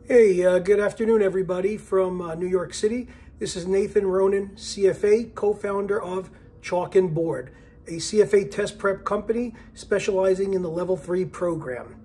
Hey, good afternoon, everybody from New York City. This is Nathan Ronen, CFA, co-founder of Chalk and Board, a CFA test prep company specializing in the Level 3 program.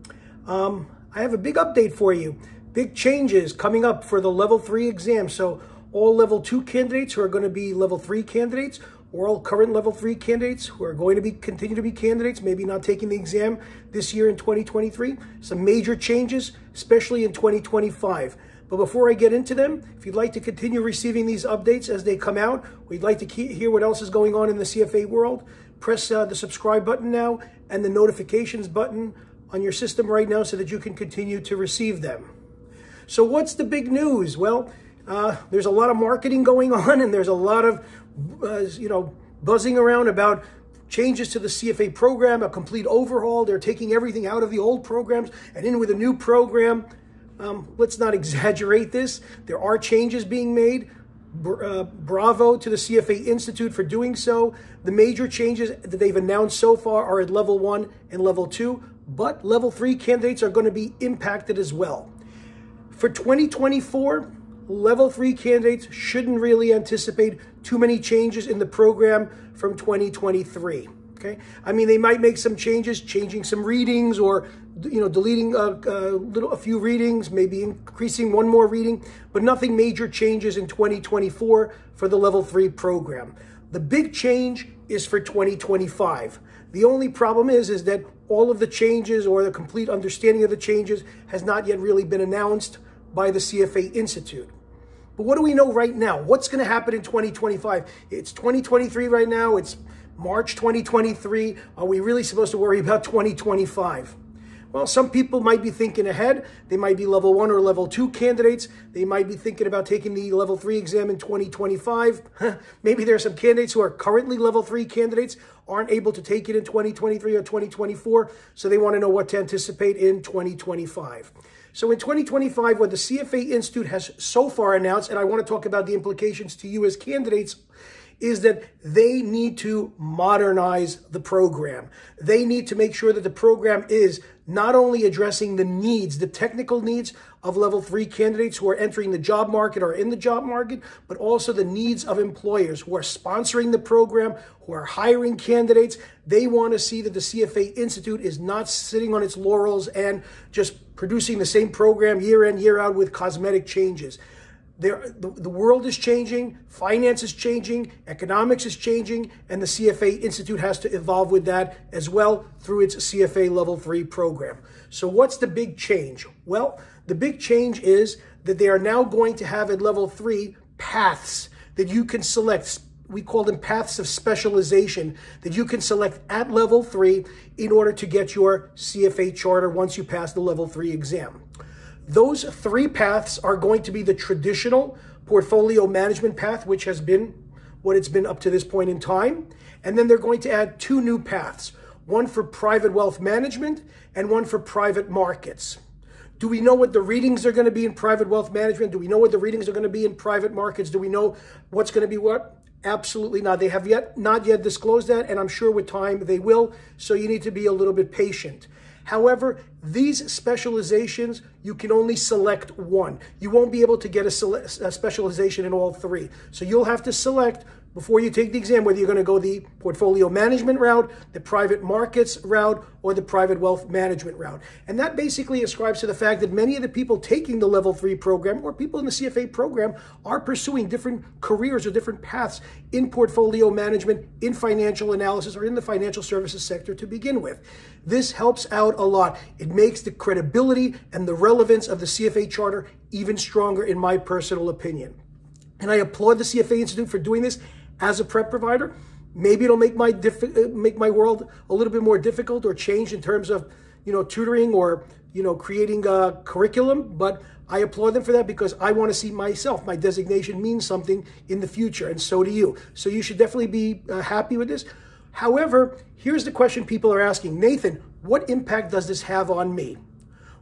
I have a big update for you. Big changes coming up for the Level 3 exam. So all Level 2 candidates who are going to be Level 3 candidates, or all current Level 3 candidates who are going to continue to be candidates, maybe not taking the exam this year in 2023. Some major changes, especially in 2025. But before I get into them, if you'd like to continue receiving these updates as they come out, or you'd like to hear what else is going on in the CFA world, press the subscribe button now and the notifications button on your system right now so that you can continue to receive them. So what's the big news? Well, there's a lot of marketing going on, and there's a lot of buzzing around about changes to the CFA program, a complete overhaul. They're taking everything out of the old programs and in with a new program. Let's not exaggerate this. There are changes being made. Bravo to the CFA Institute for doing so. The major changes that they've announced so far are at Level 1 and Level 2, but Level 3 candidates are going to be impacted as well. For 2024, Level 3 candidates shouldn't really anticipate too many changes in the program from 2023. Okay, I mean, they might make some changes, changing some readings, or deleting a few readings, maybe increasing one more reading, but nothing major changes in 2024 for the Level 3 program. The big change is for 2025. The only problem is that all of the changes, or the complete understanding of the changes, has not yet really been announced by the CFA Institute. But what do we know right now? What's going to happen in 2025? It's 2023 right now. It's March 2023. Are we really supposed to worry about 2025? Well, some people might be thinking ahead. They might be Level 1 or Level 2 candidates. They might be thinking about taking the Level 3 exam in 2025. Maybe there are some candidates who are currently Level 3 candidates, aren't able to take it in 2023 or 2024, so they want to know what to anticipate in 2025. So in 2025, what the CFA Institute has so far announced, and I want to talk about the implications to you as candidates, is that they need to modernize the program. They need to make sure that the program is not only addressing the needs, the technical needs of Level 3 candidates who are entering the job market or in the job market, but also the needs of employers who are sponsoring the program, who are hiring candidates. They want to see that the CFA Institute is not sitting on its laurels and just producing the same program year in, year out with cosmetic changes. The world is changing, finance is changing, economics is changing, and the CFA Institute has to evolve with that as well through its CFA Level 3 program. So what's the big change? Well, the big change is that they are now going to have at Level 3 paths that you can select. We call them paths of specialization that you can select at Level 3 in order to get your CFA charter once you pass the Level 3 exam. Those three paths are going to be the traditional portfolio management path, which has been what it's been up to this point in time. And then they're going to add two new paths, one for private wealth management and one for private markets. Do we know what the readings are going to be in private wealth management? Do we know what the readings are going to be in private markets? Do we know what's going to be what? Absolutely not. They have not yet disclosed that, and I'm sure with time they will. So you need to be a little bit patient. However, these specializations, you can only select one. You won't be able to get a specialization in all three. So you'll have to select before you take the exam whether you're going to go the portfolio management route, the private markets route, or the private wealth management route. And that basically ascribes to the fact that many of the people taking the Level 3 program, or people in the CFA program, are pursuing different careers or different paths in portfolio management, in financial analysis, or in the financial services sector to begin with. This helps out a lot. It makes the credibility and the relevance of the CFA charter even stronger, in my personal opinion. And I applaud the CFA Institute for doing this as a prep provider. Maybe it'll make my world a little bit more difficult or change in terms of tutoring or creating a curriculum, but I applaud them for that because I want to see myself, my designation means something in the future, and so do you. So you should definitely be happy with this. However, here's the question people are asking. Nathan, what impact does this have on me?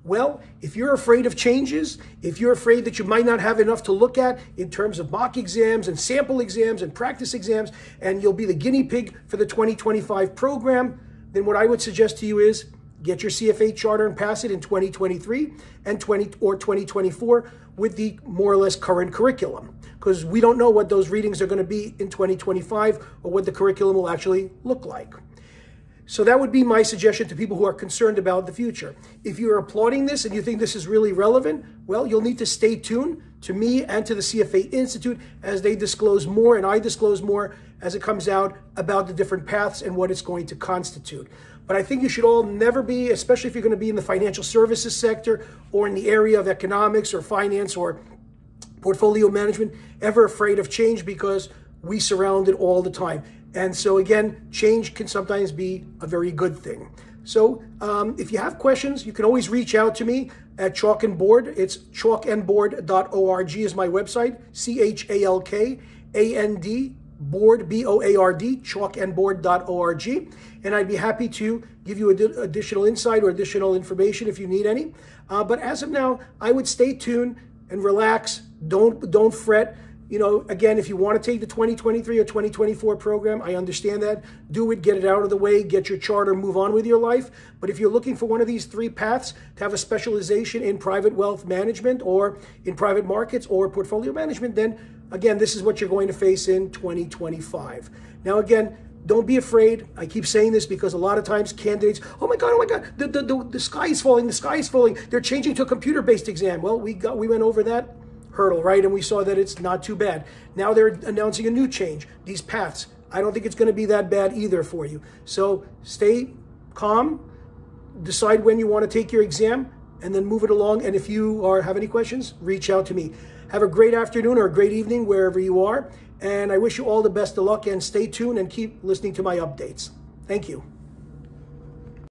Well, if you're afraid of changes, if you're afraid that you might not have enough to look at in terms of mock exams and sample exams and practice exams, and you'll be the guinea pig for the 2025 program, then what I would suggest to you is get your CFA charter and pass it in 2023 and 2024 with the more or less current curriculum, because we don't know what those readings are going to be in 2025 or what the curriculum will actually look like. So that would be my suggestion to people who are concerned about the future. If you're applauding this and you think this is really relevant, well, you'll need to stay tuned to me and to the CFA Institute as they disclose more and I disclose more as it comes out about the different paths and what it's going to constitute. But I think you should all never be, especially if you're going to be in the financial services sector or in the area of economics or finance or portfolio management, ever afraid of change, because we surround it all the time. And so again, change can sometimes be a very good thing. So if you have questions, you can always reach out to me at Chalk and Board. It's chalkandboard.org is my website, CHALKAND, board, BOARD, chalkandboard.org. And I'd be happy to give you additional insight or additional information if you need any. But as of now, I would stay tuned and relax. Don't fret. You know, again, if you want to take the 2023 or 2024 program, I understand that. Do it, get it out of the way, get your charter, move on with your life. But if you're looking for one of these three paths to have a specialization in private wealth management or in private markets or portfolio management, then again, this is what you're going to face in 2025. Now, again, don't be afraid. I keep saying this because a lot of times candidates, oh my God, the sky is falling, the sky is falling. They're changing to a computer-based exam. Well, we went over that hurdle, right? And we saw that it's not too bad. Now they're announcing a new change, these paths. I don't think it's going to be that bad either for you. So stay calm, decide when you want to take your exam, and then move it along. And if you have any questions, reach out to me. Have a great afternoon or a great evening wherever you are. And I wish you all the best of luck, and stay tuned and keep listening to my updates. Thank you.